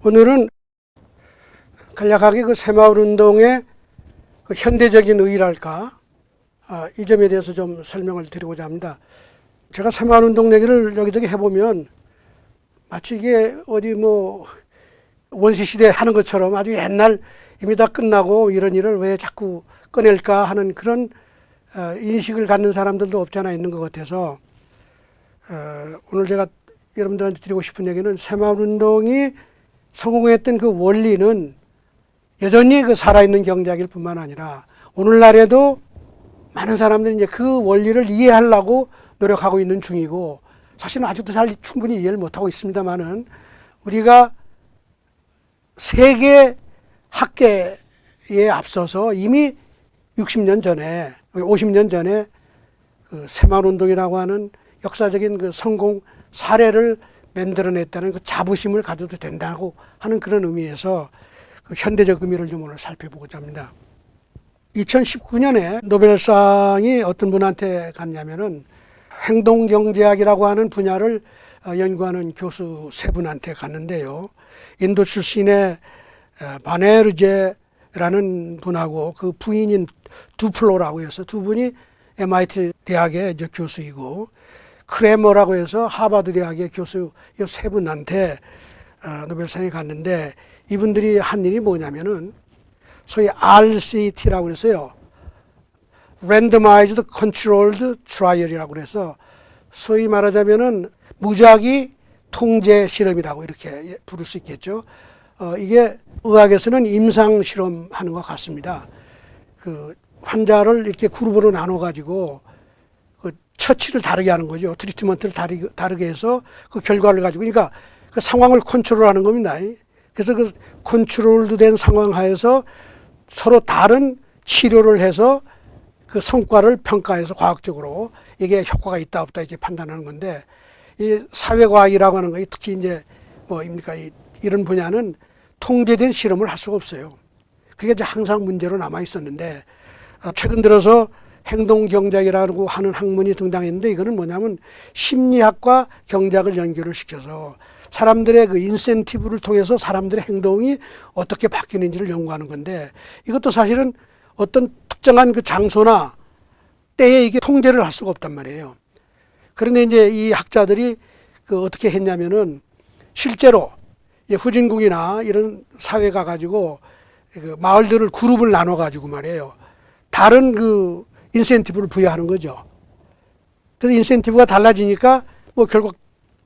오늘은 간략하게 그 새마을 운동의 그 현대적인 의의랄까, 이 점에 대해서 좀 설명을 드리고자 합니다. 제가 새마을 운동 얘기를 여기저기 해보면 마치 이게 어디 뭐 원시시대 하는 것처럼 아주 옛날 이미 다 끝나고 이런 일을 왜 자꾸 꺼낼까 하는 그런 인식을 갖는 사람들도 없지 않아 있는 것 같아서 오늘 제가 여러분들한테 드리고 싶은 얘기는 새마을 운동이 성공했던 그 원리는 여전히 그 살아있는 경제학일 뿐만 아니라 오늘날에도 많은 사람들이 이제 그 원리를 이해하려고 노력하고 있는 중이고, 사실은 아직도 잘 충분히 이해를 못하고 있습니다만은 우리가 세계 학계에 앞서서 이미 60년 전에, 50년 전에 그 새마을 운동이라고 하는 역사적인 그 성공 사례를 만들어냈다는 그 자부심을 가져도 된다고 하는 그런 의미에서 그 현대적 의미를 좀 오늘 살펴보고자 합니다. 2019년에 노벨상이 어떤 분한테 갔냐면은 행동경제학이라고 하는 분야를 연구하는 교수 세 분한테 갔는데요. 인도 출신의 바네르제라는 분하고 그 부인인 두플로라고 해서 두 분이 MIT 대학의 교수이고, 크레머라고 해서 하버드 대학의 교수, 이 세 분한테 노벨상이 갔는데, 이분들이 한 일이 뭐냐면은 소위 RCT라고 그래서요, Randomized Controlled Trial이라고 그래서 소위 말하자면은 무작위 통제 실험이라고 이렇게 부를 수 있겠죠. 이게 의학에서는 임상 실험하는 것 같습니다. 그 환자를 이렇게 그룹으로 나눠 가지고 그 처치를 다르게 하는 거죠. 트리트먼트를 다르게 해서 그 결과를 가지고, 그러니까 그 상황을 컨트롤하는 겁니다. 그래서 그 컨트롤도 된 상황 하에서 서로 다른 치료를 해서 그 성과를 평가해서 과학적으로 이게 효과가 있다 없다 이렇게 판단하는 건데, 이 사회과학이라고 하는 거, 특히 이제 뭐입니까, 이런 분야는 통제된 실험을 할 수가 없어요. 그게 이제 항상 문제로 남아 있었는데, 최근 들어서 행동경제학이라고 하는 학문이 등장했는데, 이거는 뭐냐면 심리학과 경제학을 연결을 시켜서 사람들의 그 인센티브를 통해서 사람들의 행동이 어떻게 바뀌는지를 연구하는 건데, 이것도 사실은 어떤 특정한 그 장소나 때에 이게 통제를 할 수가 없단 말이에요. 그런데 이제 이 학자들이 그 어떻게 했냐면은 실제로 후진국이나 이런 사회 가가지고 그 마을들을 그룹을 나눠 가지고 말이에요, 다른 그 인센티브를 부여하는 거죠. 그래서 인센티브가 달라지니까 뭐 결국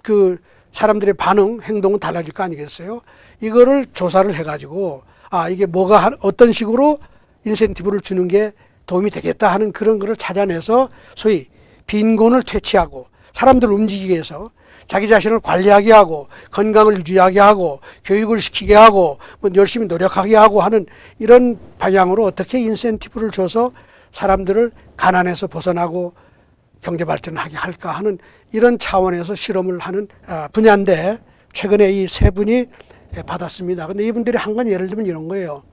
그 사람들의 반응, 행동은 달라질 거 아니겠어요? 이거를 조사를 해가지고 이게 뭐가 어떤 식으로 인센티브를 주는 게 도움이 되겠다 하는 그런 거를 찾아내서 소위 빈곤을 퇴치하고 사람들을 움직이게 해서 자기 자신을 관리하게 하고 건강을 유지하게 하고 교육을 시키게 하고 뭐 열심히 노력하게 하고 하는 이런 방향으로 어떻게 인센티브를 줘서 사람들을 가난에서 벗어나고 경제 발전을 하게 할까 하는 이런 차원에서 실험을 하는 분야인데, 최근에 이 세 분이 받았습니다. 근데 이분들이 한 건 예를 들면 이런 거예요.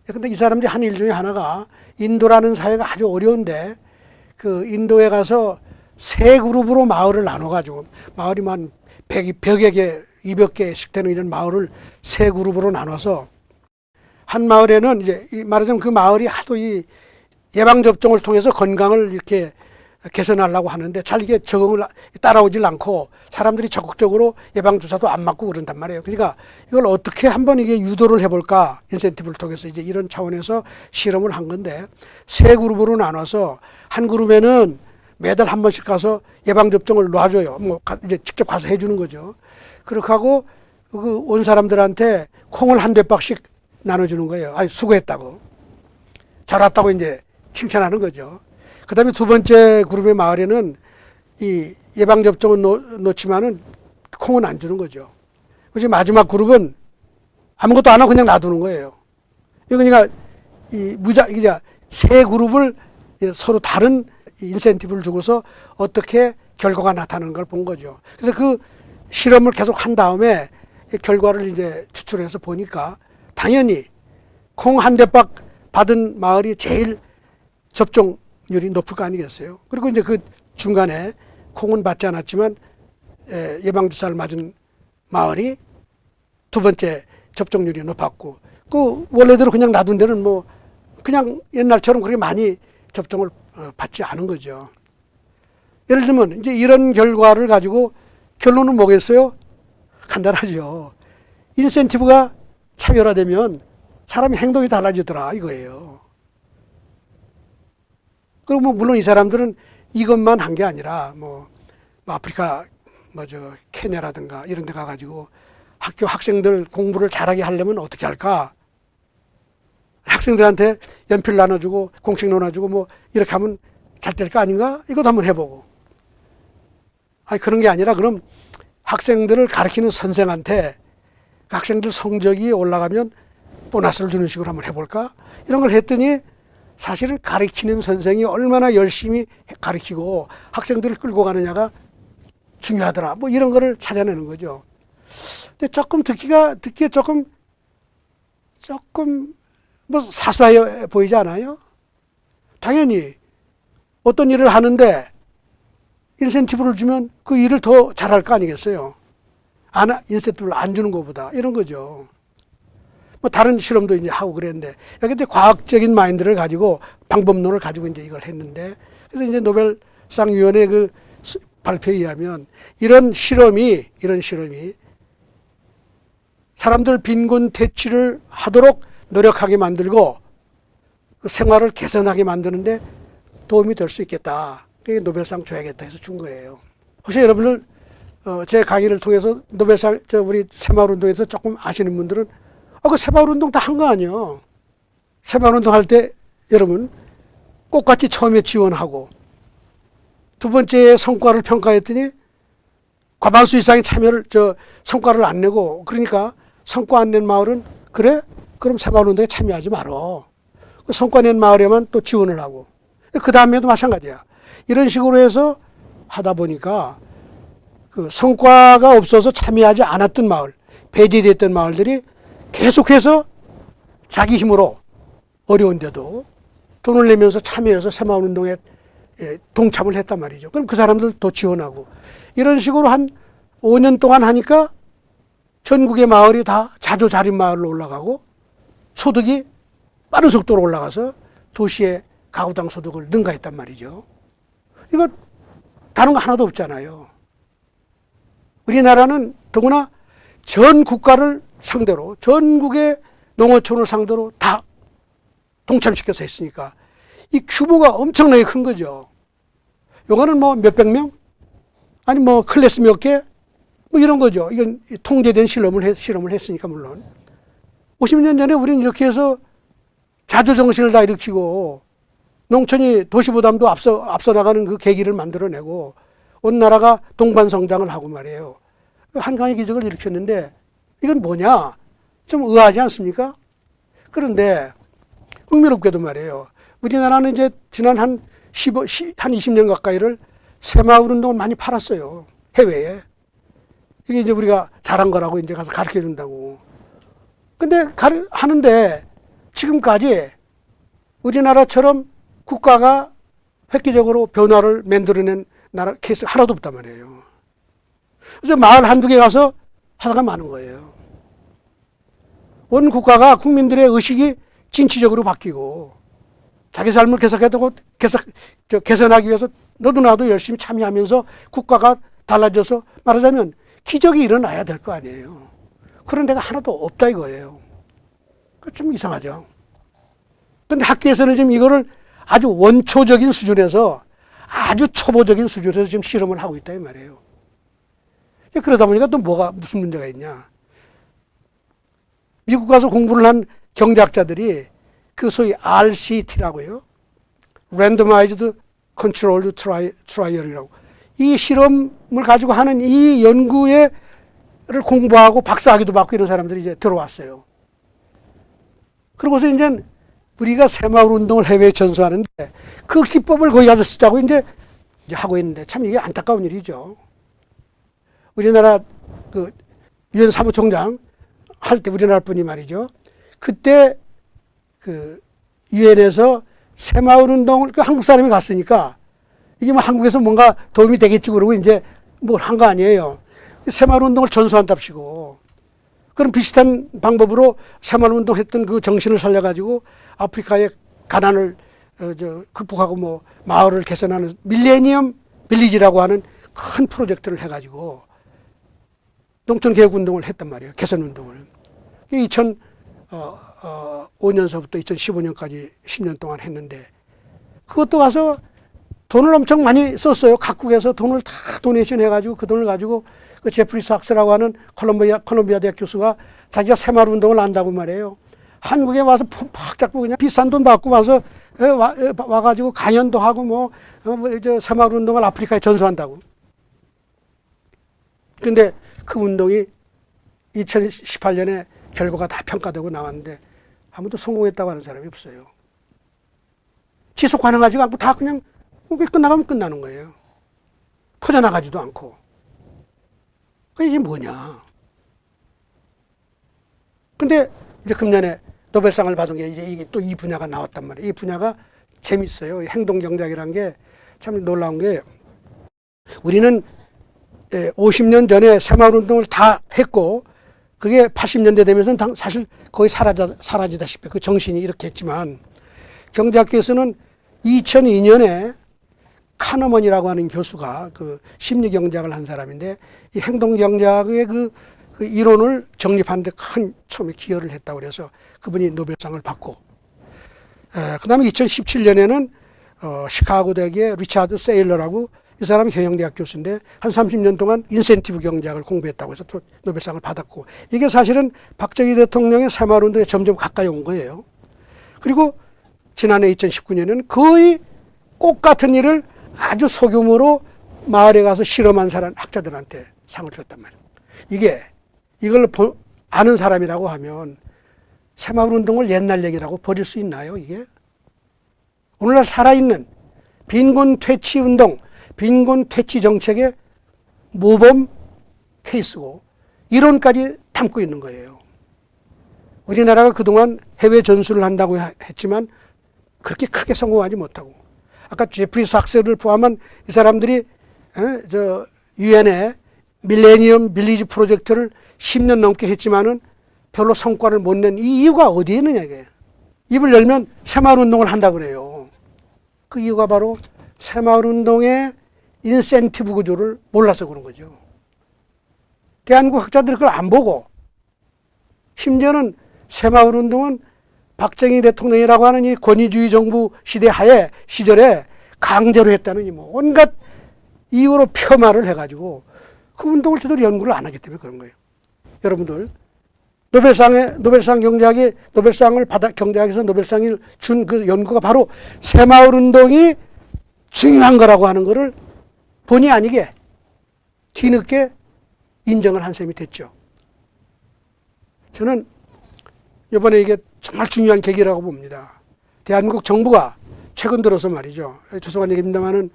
근데 이 사람들이 한 일 중에 하나가, 인도라는 사회가 아주 어려운데 그 인도에 가서 세 그룹으로 마을을 나눠가지고, 마을이 한 100여 개, 200개씩 되는 이런 마을을 세 그룹으로 나눠서 한 마을에는 이제 말하자면 그 마을이 하도 이 예방접종을 통해서 건강을 이렇게 개선하려고 하는데 잘 이게 적응을 따라오질 않고 사람들이 적극적으로 예방주사도 안 맞고 그런단 말이에요. 그러니까 이걸 어떻게 한번 이게 유도를 해볼까, 인센티브를 통해서 이제 이런 차원에서 실험을 한 건데, 세 그룹으로 나눠서 한 그룹에는 매달 한 번씩 가서 예방접종을 놔줘요. 뭐 이제 직접 가서 해주는 거죠. 그렇게 하고 그 온 사람들한테 콩을 한 대박씩 나눠주는 거예요. 수고했다고, 잘 왔다고 이제 칭찬하는 거죠. 그 다음에 두 번째 그룹의 마을에는 이 예방접종은 놓지만은 콩은 안 주는 거죠. 그래서 마지막 그룹은 아무것도 안 하고 그냥 놔두는 거예요. 그러니까 이게 세 그룹을 서로 다른 인센티브를 주고서 어떻게 결과가 나타나는 걸 본 거죠. 그래서 그 실험을 계속 한 다음에 결과를 이제 추출해서 보니까 당연히 콩 한 대박 받은 마을이 제일 접종률이 높을 거 아니겠어요. 그리고 이제 그 중간에 콩은 받지 않았지만 예방주사를 맞은 마을이 두 번째 접종률이 높았고, 그 원래대로 그냥 놔둔 데는 뭐 그냥 옛날처럼 그렇게 많이 접종을 받지 않은 거죠. 예를 들면 이제 이런 결과를 가지고 결론은 뭐겠어요? 간단하죠. 인센티브가 차별화되면 사람의 행동이 달라지더라 이거예요. 그리고 뭐 물론 이 사람들은 이것만 한 게 아니라 뭐 아프리카 케냐라든가 이런 데 가가지고 학교 학생들 공부를 잘하게 하려면 어떻게 할까? 학생들한테 연필 나눠주고 공책 나눠주고 뭐 이렇게 하면 잘 될 거 아닌가? 이것도 한번 해보고. 아니 그런 게 아니라 그럼 학생들을 가르치는 선생한테 학생들 성적이 올라가면 보너스를 주는 식으로 한번 해볼까? 이런 걸 했더니 사실은 가르치는 선생이 얼마나 열심히 가르치고 학생들을 끌고 가느냐가 중요하더라. 뭐 이런 거를 찾아내는 거죠. 근데 조금 듣기에 조금 뭐 사소해 보이지 않아요? 당연히 어떤 일을 하는데 인센티브를 주면 그 일을 더 잘할 거 아니겠어요? 인센티브를 안 주는 것보다 이런 거죠. 뭐 다른 실험도 이제 하고 그랬는데 여기 이제 과학적인 마인드를 가지고 방법론을 가지고 이제 이걸 했는데 그래서 이제 노벨상 위원회 그 발표에 의하면 이런 실험이 사람들 빈곤 퇴치를 하도록 노력하게 만들고 그 생활을 개선하게 만드는데 도움이 될 수 있겠다. 그게 노벨상 줘야겠다 해서 준 거예요. 혹시 여러분들 제 강의를 통해서 노벨상 우리 새마을운동에서 조금 아시는 분들은 그 새마을운동 다 한 거 아니에요. 새마을운동 할 때 여러분 똑같이 처음에 지원하고 두 번째 성과를 평가했더니 과반수 이상의 성과를 안 내고 그러니까 성과 안 낸 마을은 그래? 그럼 새마을운동에 참여하지 말어. 그 성과 낸 마을에만 또 지원을 하고 그 다음에도 마찬가지야. 이런 식으로 해서 하다 보니까 그 성과가 없어서 참여하지 않았던 마을, 배제됐던 마을들이 계속해서 자기 힘으로 어려운데도 돈을 내면서 참여해서 새마을운동에 동참을 했단 말이죠. 그럼 그 사람들 더 지원하고 이런 식으로 한 5년 동안 하니까 전국의 마을이 다 자조자립 마을로 올라가고 소득이 빠른 속도로 올라가서 도시의 가구당 소득을 능가했단 말이죠. 이거 다른 거 하나도 없잖아요. 우리나라는 더구나 전 국가를 상대로 전국의 농어촌을 상대로 다 동참시켜서 했으니까 이 규모가 엄청나게 큰 거죠. 요거는 뭐 몇백 명? 아니 뭐 클래스 몇 개? 뭐 이런 거죠. 이건 통제된 실험을 했으니까 물론. 50년 전에 우리는 이렇게 해서 자조정신을 다 일으키고 농촌이 도시보다도 앞서 나가는 그 계기를 만들어내고 온 나라가 동반성장을 하고 말이에요. 한강의 기적을 일으켰는데 이건 뭐냐? 좀 의아하지 않습니까? 그런데 흥미롭게도 말이에요. 우리나라는 이제 지난 한 20년 가까이를 새마을운동을 많이 팔았어요. 해외에. 이게 이제 우리가 잘한 거라고 이제 가서 가르쳐 준다고. 근데 하는데 지금까지 우리나라처럼 국가가 획기적으로 변화를 만들어낸 나라 케이스 하나도 없단 말이에요. 그래서 마을 한두 개 가서 하다가 마는 거예요. 온 국가가 국민들의 의식이 진취적으로 바뀌고 자기 삶을 개선하기 위해서 너도 나도 열심히 참여하면서 국가가 달라져서 말하자면 기적이 일어나야 될 거 아니에요. 그런 데가 하나도 없다 이거예요. 좀 이상하죠. 근데 학교에서는 지금 이거를 아주 원초적인 수준에서 아주 초보적인 수준에서 지금 실험을 하고 있다 이 말이에요. 그러다 보니까 또 무슨 문제가 있냐. 미국 가서 공부를 한 경제학자들이 그 소위 RCT라고 해요. Randomized Controlled Trial이라고. 이 실험을 가지고 하는 이 연구를 공부하고 박사학위도 받고 이런 사람들이 이제 들어왔어요. 그러고서 이제 우리가 새마을운동을 해외에 전수하는데 그 기법을 거기 가서 쓰자고 이제 하고 있는데 참 이게 안타까운 일이죠. 우리나라 그 유엔 사무총장 할 때 우리나라 분이 말이죠. 그때 그 유엔에서 새마을운동을 한국 사람이 갔으니까 이게 뭐 한국에서 뭔가 도움이 되겠지 그러고 이제 뭘 한 거 아니에요. 새마을운동을 전수한답시고 그런 비슷한 방법으로 새마을운동 했던 그 정신을 살려가지고 아프리카의 가난을 극복하고 뭐 마을을 개선하는 밀레니엄 빌리지라고 하는 큰 프로젝트를 해가지고 농촌개혁운동을 했단 말이에요. 개선운동을. 2005년서부터 2015년까지 10년 동안 했는데 그것도 가서 돈을 엄청 많이 썼어요. 각국에서 돈을 다 도네이션 해가지고 그 돈을 가지고 그 제프리 삭스라고 하는 콜롬비아 대학 교수가 자기가 새마을 운동을 안다고 말해요. 한국에 와서 팍 잡고 그냥 비싼 돈 받고 와서 와가지고 강연도 하고 새마을 운동을 아프리카에 전수한다고. 근데 그 운동이 2018년에 결과가 다 평가되고 나왔는데 아무도 성공했다고 하는 사람이 없어요. 지속 가능하지가 않고 다 그냥 끝나가면 끝나는 거예요. 퍼져나가지도 않고. 이게 뭐냐. 근데 이제 금년에 노벨상을 받은 게 이게 또 이 분야가 나왔단 말이에요. 이 분야가 재밌어요. 행동경제학이라는 게 참 놀라운 게 우리는 50년 전에 새마을운동을 다 했고 그게 80년대 되면서 사실 거의 사라지다시피 그 정신이 이렇게 했지만 경제학계에서는 2002년에 카너먼이라고 하는 교수가 그 심리경제학을 한 사람인데 이 행동경제학의 그 이론을 정립하는데 큰 처음에 기여를 했다고 그래서 그분이 노벨상을 받고 그 다음에 2017년에는 시카고 대학의 리차드 세일러라고 이 사람이 경영대학 교수인데 한 30년 동안 인센티브 경제학을 공부했다고 해서 또 노벨상을 받았고 이게 사실은 박정희 대통령의 새마을운동에 점점 가까이 온 거예요. 그리고 지난해 2019년에는 거의 꽃 같은 일을 아주 소규모로 마을에 가서 실험한 학자들한테 상을 줬단 말이에요. 이걸 아는 사람이라고 하면 새마을운동을 옛날 얘기라고 버릴 수 있나요, 이게? 오늘날 살아있는 빈곤 퇴치 운동, 빈곤 퇴치 정책의 모범 케이스고 이론까지 담고 있는 거예요. 우리나라가 그동안 해외 전수를 한다고 했지만 그렇게 크게 성공하지 못하고 아까 제프리 삭스를 포함한 이 사람들이 유엔의 밀레니엄 빌리지 프로젝트를 10년 넘게 했지만은 별로 성과를 못 낸 이 이유가 어디에 있느냐 이게. 입을 열면 새마을운동을 한다고 그래요. 그 이유가 바로 새마을운동의 인센티브 구조를 몰라서 그런 거죠. 대한민국 학자들이 그걸 안 보고 심지어는 새마을운동은 박정희 대통령이라고 하는 이 권위주의 정부 시절에 강제로 했다는 온갖 이유로 폄하를 해가지고 그 운동을 제대로 연구를 안 하기 때문에 그런 거예요. 여러분들 노벨상 경제학이 경제학에서 노벨상을 준 그 연구가 바로 새마을운동이 중요한 거라고 하는 거를 본의 아니게 뒤늦게 인정을 한 셈이 됐죠. 저는 이번에 이게 정말 중요한 계기라고 봅니다. 대한민국 정부가 최근 들어서 말이죠. 죄송한 얘기입니다만은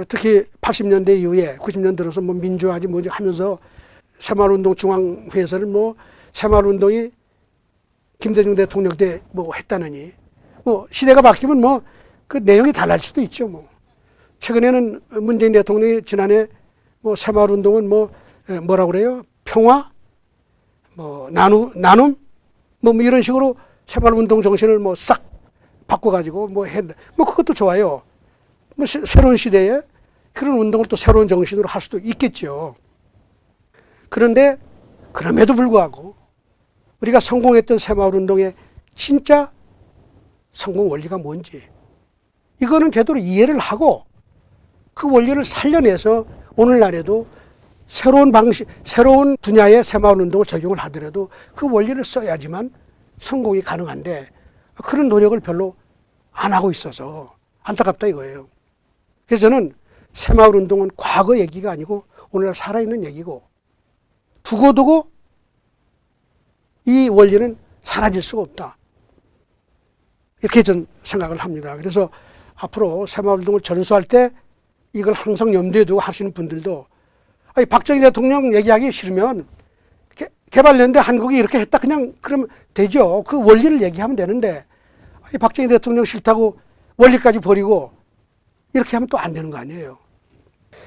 특히 80년대 이후에 90년 들어서 민주화지 뭐지 하면서 새마을운동 중앙회에서는 새마을운동이 김대중 대통령 때 했다느니 시대가 바뀌면 그 내용이 달라질 수도 있죠. 최근에는 문재인 대통령이 지난해 새마을운동은 뭐라고 그래요? 평화? 나눔? 이런 식으로 새마을운동 정신을 싹 바꿔가지고 그것도 좋아요. 새로운 시대에 그런 운동을 또 새로운 정신으로 할 수도 있겠죠. 그런데 그럼에도 불구하고 우리가 성공했던 새마을운동의 진짜 성공 원리가 뭔지 이거는 제대로 이해를 하고 그 원리를 살려내서 오늘날에도 새로운 분야의 새마을운동을 적용을 하더라도 그 원리를 써야지만 성공이 가능한데 그런 노력을 별로 안 하고 있어서 안타깝다 이거예요. 그래서 저는 새마을운동은 과거 얘기가 아니고 오늘날 살아있는 얘기고 두고두고 이 원리는 사라질 수가 없다. 이렇게 전 생각을 합니다. 그래서 앞으로 새마을운동을 전수할 때 이걸 항상 염두에 두고 하시는 분들도 박정희 대통령 얘기하기 싫으면 개발연대 한국이 이렇게 했다 그러면 되죠. 그 원리를 얘기하면 되는데 박정희 대통령 싫다고 원리까지 버리고 이렇게 하면 또 안 되는 거 아니에요.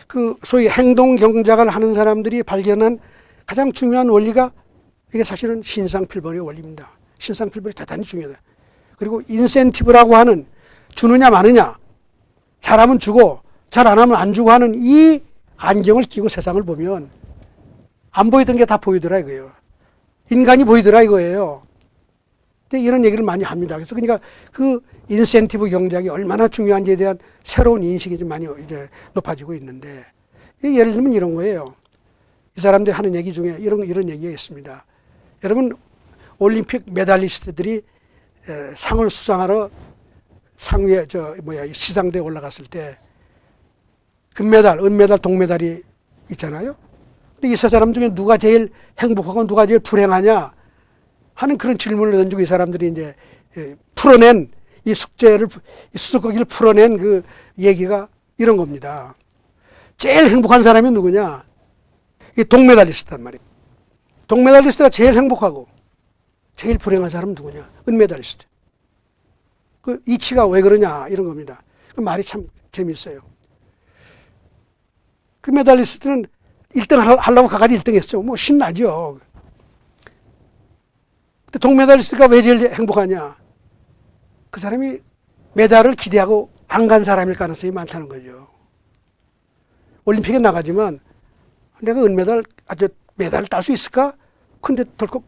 그 소위 행동경제학을 하는 사람들이 발견한 가장 중요한 원리가 이게 사실은 신상필벌의 원리입니다. 신상필벌이 대단히 중요하다. 그리고 인센티브라고 하는 주느냐 마느냐, 잘하면 주고 잘 안 하면 안 주고 하는 이 안경을 끼고 세상을 보면 안 보이던 게 다 보이더라 이거예요. 인간이 보이더라 이거예요. 근데 이런 얘기를 많이 합니다. 그래서 그러니까 그 인센티브 경작이 얼마나 중요한지에 대한 새로운 인식이 좀 많이 이제 높아지고 있는데, 예를 들면 이런 거예요. 이 사람들이 하는 얘기 중에 이런 얘기가 있습니다. 여러분, 올림픽 메달리스트들이 상을 수상하러 상위에 시상대에 올라갔을 때 금메달, 은메달, 동메달이 있잖아요. 근데 이 세 사람 중에 누가 제일 행복하고 누가 제일 불행하냐 하는 그런 질문을 던지고 이 사람들이 이제 풀어낸 이 숙제를, 이 수수께끼를 풀어낸 그 얘기가 이런 겁니다. 제일 행복한 사람이 누구냐? 이 동메달리스트란 말이에요. 동메달리스트가 제일 행복하고 제일 불행한 사람은 누구냐? 은메달리스트. 그 이치가 왜 그러냐 이런 겁니다. 그 말이 참 재밌어요. 그 메달리스트는 1등 하려고 가가지고 1등 했죠. 뭐 신나죠. 근데 동메달리스트가 왜 제일 행복하냐? 그 사람이 메달을 기대하고 안 간 사람일 가능성이 많다는 거죠. 올림픽에 나가지만 내가 은메달, 메달을 딸 수 있을까? 근데 덜컥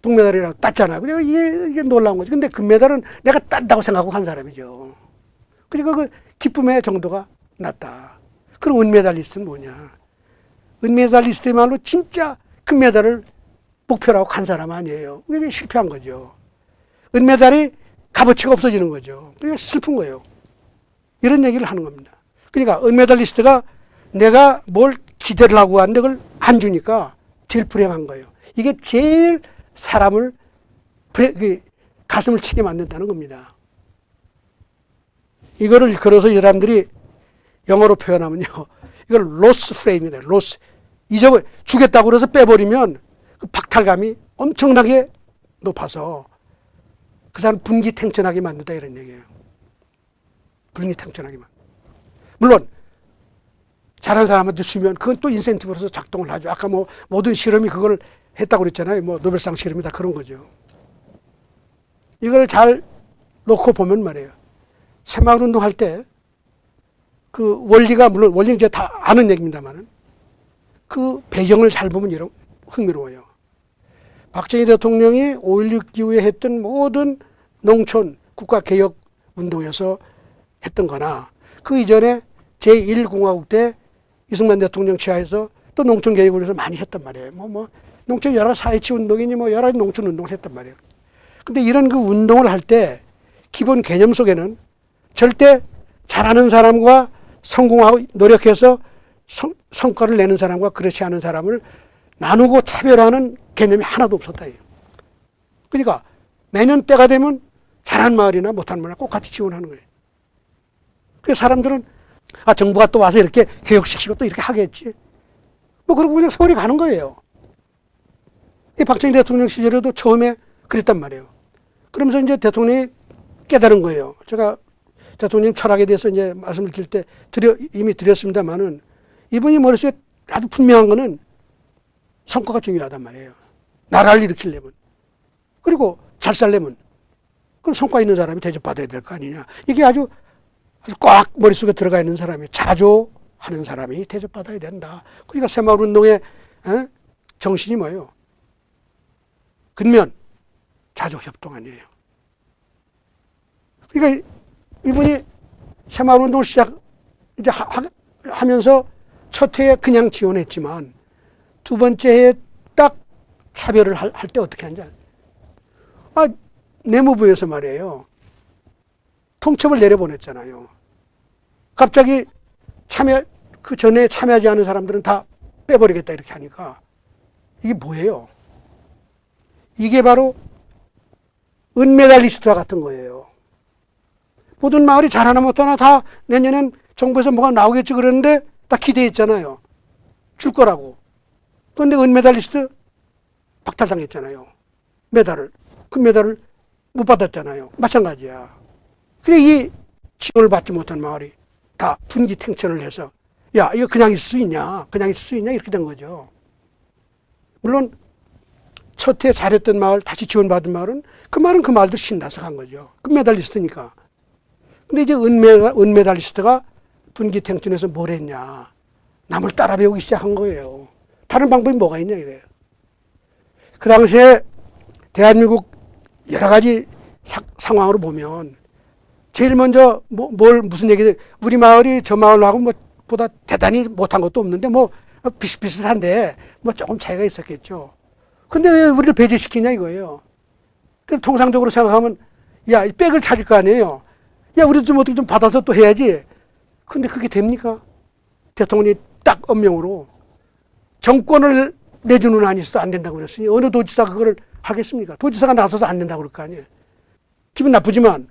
동메달이라고 땄잖아요. 그러니까 이게 놀라운 거죠. 근데 금메달은 내가 딴다고 생각하고 한 사람이죠. 그러니까 그 기쁨의 정도가 낮다. 그럼 은메달리스트는 뭐냐? 은메달리스트야말로 진짜 금메달을 목표로 하고 간 사람 아니에요. 이게 실패한 거죠. 은메달이 값어치가 없어지는 거죠. 그게 슬픈 거예요. 이런 얘기를 하는 겁니다. 그러니까 은메달리스트가 내가 뭘 기대를 하고 하는데 그걸 안 주니까 제일 불행한 거예요. 이게 제일 사람을 가슴을 치게 만든다는 겁니다. 이거를 걸어서 이 사람들이 영어로 표현하면요, 이걸 로스 프레임이래. 로스. 주겠다고 그래서 빼버리면 그 박탈감이 엄청나게 높아서 그 사람 분기탱천하게 만든다 이런 얘기예요. 분기탱천하게 만든다. 물론 잘하는 사람한테 주면 그건 또 인센티브로서 작동을 하죠. 아까 뭐 모든 실험이 그걸 했다고 그랬잖아요. 뭐 노벨상 실험이다 그런 거죠. 이걸 잘 놓고 보면 말이에요. 새마을운동 할 때 그 원리가, 물론 원리는 이제 다 아는 얘기입니다만은 그 배경을 잘 보면 이런 흥미로워요. 박정희 대통령이 5.16 이후에 했던 모든 농촌 국가개혁 운동에서 했던 거나 그 이전에 제1공화국 때 이승만 대통령 치하에서 또 농촌개혁을 위해서 많이 했단 말이에요. 농촌 여러 사회치 운동이니 뭐 여러 농촌 운동을 했단 말이에요. 근데 이런 그 운동을 할 때 기본 개념 속에는 절대 잘하는 사람과 성공하고 노력해서 성과를 내는 사람과 그렇지 않은 사람을 나누고 차별하는 개념이 하나도 없었다. 그러니까 매년 때가 되면 잘한 마을이나 못한 마을 꼭 같이 지원하는 거예요. 그래서 사람들은 정부가 또 와서 이렇게 교육시키고 또 이렇게 하겠지. 뭐 그러고 그냥 세월이 가는 거예요. 이 박정희 대통령 시절에도 처음에 그랬단 말이에요. 그러면서 이제 대통령이 깨달은 거예요. 제가 대통령 철학에 대해서 이제 말씀을 드릴 때 이미 드렸습니다만은 이분이 머릿속에 아주 분명한 거는 성과가 중요하단 말이에요. 나라를 일으키려면. 그리고 잘 살려면. 그럼 성과 있는 사람이 대접받아야 될 거 아니냐. 이게 아주 꽉 머릿속에 들어가 있는 사람이, 자조하는 사람이 대접받아야 된다. 그러니까 새마을운동의 정신이 뭐예요? 근면, 자조협동 아니에요. 그러니까 이분이 새마을운동을 이제 하면서 첫 해에 그냥 지원했지만 두 번째 해에 딱 차별을 할 때 어떻게 하는지. 내무부에서 말이에요. 통첩을 내려보냈잖아요. 갑자기 그 전에 참여하지 않은 사람들은 다 빼버리겠다 이렇게 하니까 이게 뭐예요? 이게 바로 은메달리스트와 같은 거예요. 모든 마을이 잘하나 못하나 다 내년엔 정부에서 뭐가 나오겠지 그랬는데 다 기대했잖아요. 줄 거라고. 그런데 은메달리스트 박탈당했잖아요. 금메달을 못 받았잖아요. 마찬가지야. 그래 이 지원을 받지 못한 마을이 다 분기탱천을 해서 야 이거 그냥 있을 수 있냐? 그냥 있을 수 있냐? 이렇게 된 거죠. 물론 첫 해 잘했던 마을 다시 지원받은 마을은 그 마을도 신나서 간 거죠. 금메달리스트니까. 근데 이제 은메달리스트가 분기탱천에서 뭘 했냐. 남을 따라 배우기 시작한 거예요. 다른 방법이 뭐가 있냐 이거예요. 그 당시에 대한민국 여러 가지 상황으로 보면 제일 먼저 무슨 얘기들, 우리 마을이 저 마을하고 보다 대단히 못한 것도 없는데 비슷비슷한데 조금 차이가 있었겠죠. 근데 왜 우리를 배제시키냐 이거예요. 그럼 통상적으로 생각하면 야, 이 백을 찾을 거 아니에요. 야, 우리도 좀 어떻게 좀 받아서 또 해야지. 근데 그게 됩니까? 대통령이 딱 엄명으로 정권을 내주는 한이 있어도 안 된다고 그랬으니 어느 도지사가 그걸 하겠습니까? 도지사가 나서서 안 된다고 그럴 거 아니에요. 기분 나쁘지만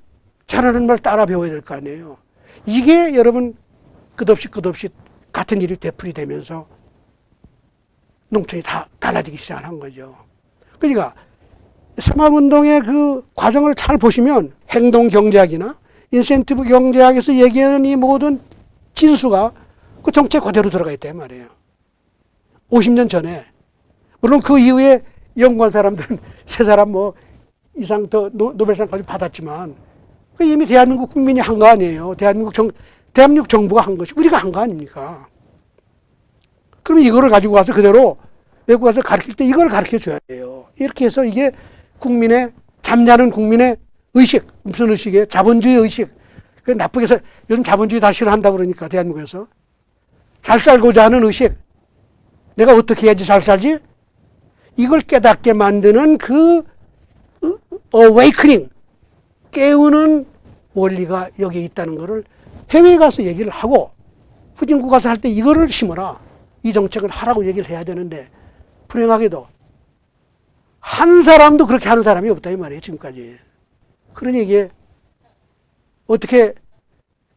잘하는 말 따라 배워야 될 거 아니에요. 이게 여러분 끝없이 같은 일이 되풀이 되면서 농촌이 다 달라지기 시작한 거죠. 그러니까 새마을운동의 그 과정을 잘 보시면 행동경제학이나 인센티브 경제학에서 얘기하는 이 모든 진수가 그 정책 그대로 들어가 있단 말이에요. 50년 전에. 물론 그 이후에 연구한 사람들은 세 사람 이상 더 노벨상까지 받았지만 이미 대한민국 국민이 한 거 아니에요. 대한민국 정부가 한 것이 우리가 한 거 아닙니까? 그러면 이거를 가지고 와서 그대로 외국 가서 가르칠 때 이걸 가르쳐 줘야 돼요. 이렇게 해서 이게 잠자는 국민의 의식, 무슨 의식이에요? 자본주의 의식. 나쁘게 해서 요즘 자본주의 다 싫어한다고 그러니까 대한민국에서. 잘 살고자 하는 의식. 내가 어떻게 해야지 잘 살지? 이걸 깨닫게 만드는 그 awakening, 깨우는 원리가 여기에 있다는 것을 해외에 가서 얘기를 하고 후진국 가서 할 때 이거를 심어라. 이 정책을 하라고 얘기를 해야 되는데 불행하게도 한 사람도 그렇게 하는 사람이 없다 이 말이에요. 지금까지. 그러니 이게 어떻게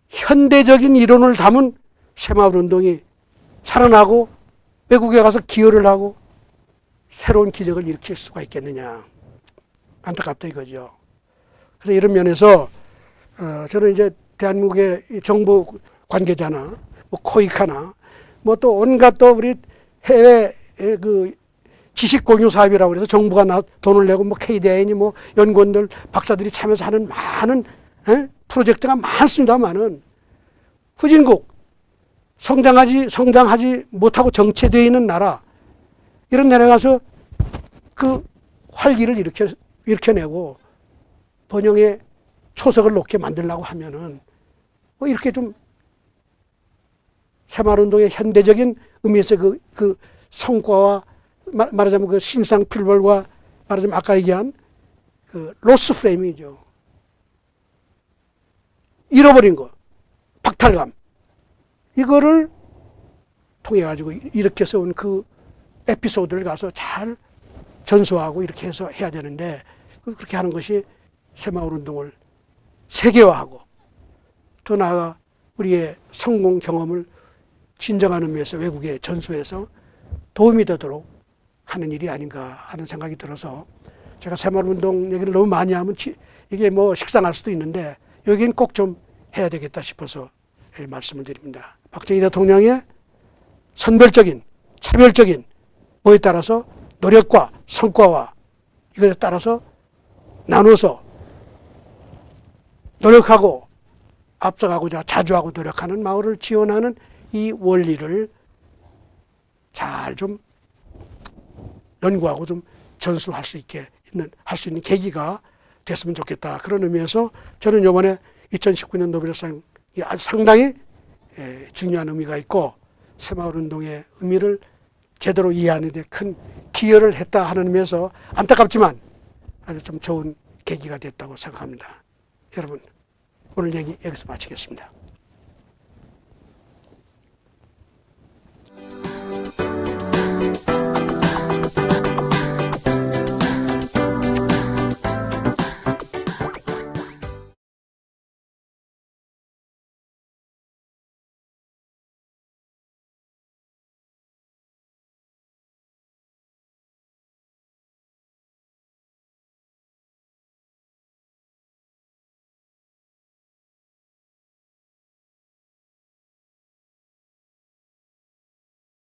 현대적인 이론을 담은 새마을운동이 살아나고 외국에 가서 기여를 하고 새로운 기적을 일으킬 수가 있겠느냐. 안타깝다 이거죠. 그래서 이런 면에서 저는 이제 대한민국의 정부 관계자나 코이카나 또 온갖 또 우리 해외 그 지식 공유 사업이라고 그래서 정부가 돈을 내고 KDI니 연구원들 박사들이 참여해서 하는 많은 프로젝트가 많습니다만은 후진국 성장하지 못하고 정체되어 있는 나라 이런 나라에 가서 그 활기를 일으켜내고 번영의 초석을 놓게 만들려고 하면은 이렇게 좀 새마을운동의 현대적인 의미에서 그 성과와 말하자면 그 신상필벌과 말하자면 아까 얘기한 그 로스 프레임이죠. 잃어버린 거, 박탈감. 이거를 통해 가지고 이렇게 해서 온 그 에피소드를 가서 잘 전수하고 이렇게 해서 해야 되는데 그렇게 하는 것이 새마을운동을 세계화하고 더 나아가 우리의 성공 경험을 진정한 의미에서 외국에 전수해서 도움이 되도록 하는 일이 아닌가 하는 생각이 들어서 제가 새마을운동 얘기를 너무 많이 하면 이게 식상할 수도 있는데 여기는 꼭 좀 해야 되겠다 싶어서 말씀을 드립니다. 박정희 대통령의 선별적인 차별적인 뭐에 따라서 노력과 성과와 이것에 따라서 나눠서 노력하고 앞서가고자 자주하고 노력하는 마을을 지원하는 이 원리를 잘 좀 연구하고 좀 전수할 수 있는 계기가 됐으면 좋겠다. 그런 의미에서 저는 이번에 2019년 노벨상이 아주 상당히 중요한 의미가 있고 새마을운동의 의미를 제대로 이해하는 데 큰 기여를 했다 하는 의미에서 안타깝지만 아주 좀 좋은 계기가 됐다고 생각합니다. 여러분 오늘 얘기 여기서 마치겠습니다.